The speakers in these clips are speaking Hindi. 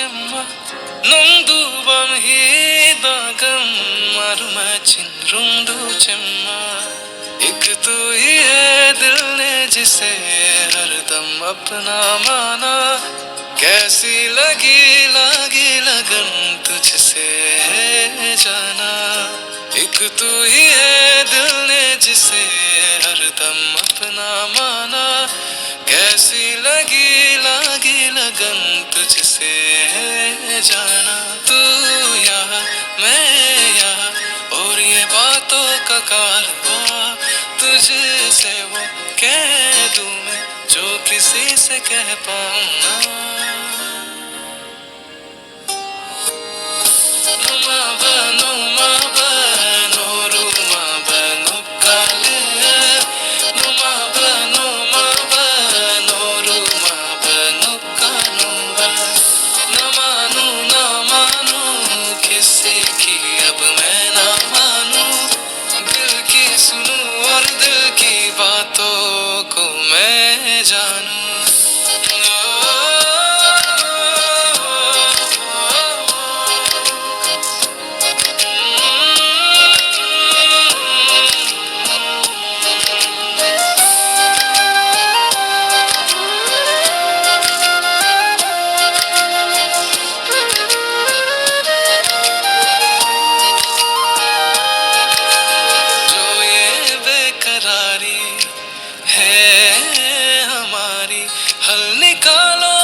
ಚೆಮ್ಮ ನೊಂದು ಬಮಹಿದಾಗಂ ಮಾರು ಮ್ಯಾಚಿನ್ ರುಂಡು ಚೆಮ್ಮ एक तू ही है दिल ने जिसे हरदम अपना माना कैसी लगी लगी लगन तुझसे है जाना एक तू ही है दिल ने जिसे हरदम अपना माना कैसी लगी लगी लगन तुझसे है जाना तू यहाँ मैं यहाँ और ये बातों का कारवां तुझसे वो कह दूं मैं जो किसी से कह पाऊं ना नुमा बनो रूमा बनो काले नुमा बनो रूमा बनो कानू ना मानू किसी की अब मैं ना मानू दिल की सुनूं और दिल की बातों को मैं जानूं जो ये बेकरारी है हमारी हल निकालो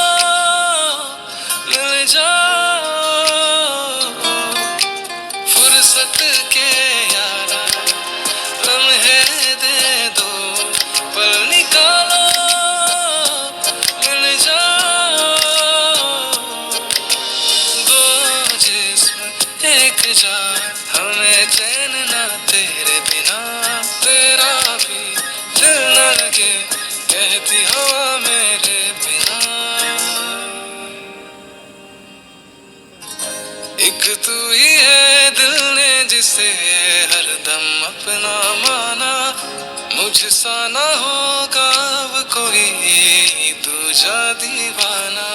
मिल जाओ फुर्सत के यारा लम्हे दे दो पल निकालो मिल जाओ दो जिस्म एक जान हमें चैन ना तेरे बिना तेरा भी दिल न लगे कहती हवा मेरे बिना एक तू ही है दिल ने जिसे हरदम अपना माना मुझसा ना होगा अब कोई दूजा दीवाना